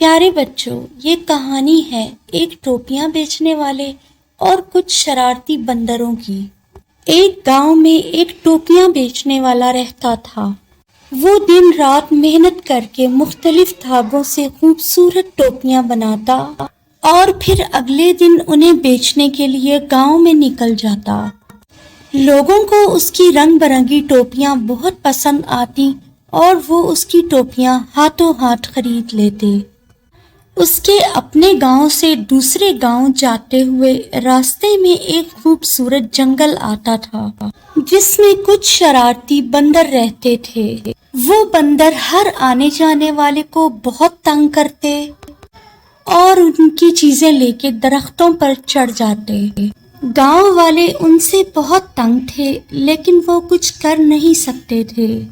پیارے بچوں، یہ کہانی ہے ایک ٹوپیاں بیچنے والے اور کچھ شرارتی بندروں کی۔ ایک گاؤں میں ایک ٹوپیاں بیچنے والا رہتا تھا۔ وہ دن رات محنت کر کے مختلف دھاگوں سے خوبصورت ٹوپیاں بناتا اور پھر اگلے دن انہیں بیچنے کے لیے گاؤں میں نکل جاتا۔ لوگوں کو اس کی رنگ برنگی ٹوپیاں بہت پسند آتی اور وہ اس کی ٹوپیاں ہاتھوں ہاتھ خرید لیتے۔ اس کے اپنے گاؤں سے دوسرے گاؤں جاتے ہوئے راستے میں ایک خوبصورت جنگل آتا تھا جس میں کچھ شرارتی بندر رہتے تھے۔ وہ بندر ہر آنے جانے والے کو بہت تنگ کرتے اور ان کی چیزیں لے کے درختوں پر چڑھ جاتے۔ گاؤں والے ان سے بہت تنگ تھے لیکن وہ کچھ کر نہیں سکتے تھے۔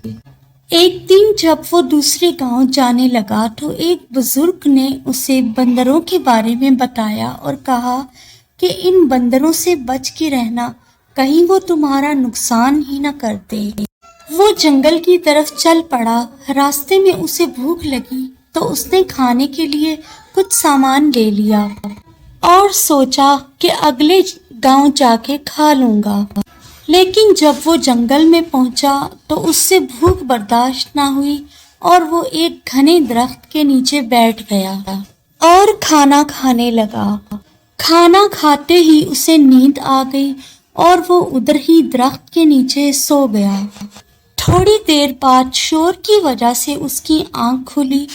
ایک دن جب وہ دوسرے گاؤں جانے لگا تو ایک بزرگ نے اسے بندروں کے بارے میں بتایا اور کہا کہ ان بندروں سے بچ کے رہنا، کہیں وہ تمہارا نقصان ہی نہ کرتے۔ وہ جنگل کی طرف چل پڑا۔ راستے میں اسے بھوک لگی تو اس نے کھانے کے لیے کچھ سامان لے لیا اور سوچا کہ اگلے گاؤں جا کے کھا لوں گا۔ لیکن جب وہ جنگل میں پہنچا تو اس سے بھوک برداشت نہ ہوئی اور وہ ایک گھنے درخت کے نیچے بیٹھ گیا اور کھانا کھانے لگا۔ کھانا کھاتے ہی اسے نیند آ گئی اور وہ ادھر ہی درخت کے نیچے سو گیا۔ تھوڑی دیر بعد شور کی وجہ سے اس کی آنکھ کھلی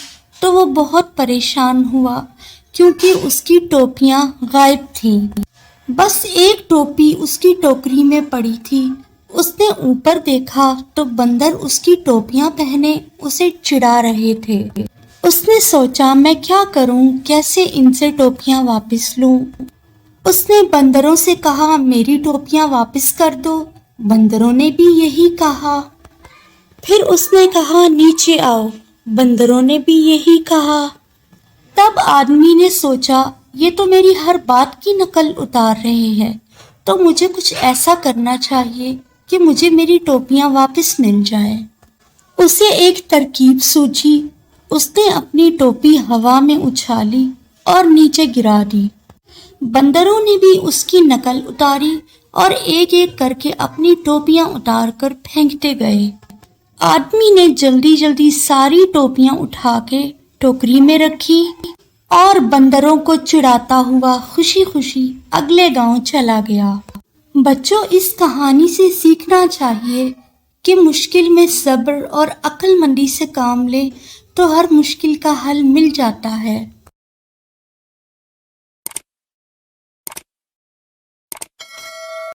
تو وہ بہت پریشان ہوا کیونکہ اس کی ٹوپیاں غائب تھیں۔ بس ایک ٹوپی اس کی ٹوکری میں پڑی تھی۔ اس نے اوپر دیکھا تو بندر اس کی ٹوپیاں پہنے اسے چڑھا رہے تھے۔ اس نے سوچا میں کیا کروں، کیسے ان سے ٹوپیاں واپس لوں۔ اس نے بندروں سے کہا میری ٹوپیاں واپس کر دو۔ بندروں نے بھی یہی کہا۔ پھر اس نے کہا نیچے آؤ۔ بندروں نے بھی یہی کہا۔ تب آدمی نے سوچا یہ تو میری ہر بات کی نقل اتار رہے ہیں، تو مجھے کچھ ایسا کرنا چاہیے کہ مجھے میری ٹوپیاں واپس مل جائیں۔ اسے ایک ترکیب سوچی۔ اس نے اپنی ٹوپی ہوا میں اچھالی اور نیچے گرا دی۔ بندروں نے بھی اس کی نقل اتاری اور ایک ایک کر کے اپنی ٹوپیاں اتار کر پھینکتے گئے۔ آدمی نے جلدی جلدی ساری ٹوپیاں اٹھا کے ٹوکری میں رکھی اور بندروں کو چڑھاتا ہوا خوشی خوشی اگلے گاؤں چلا گیا۔ بچوں، اس کہانی سے سیکھنا چاہیے کہ مشکل میں صبر اور عقل مندی سے کام لے تو ہر مشکل کا حل مل جاتا ہے۔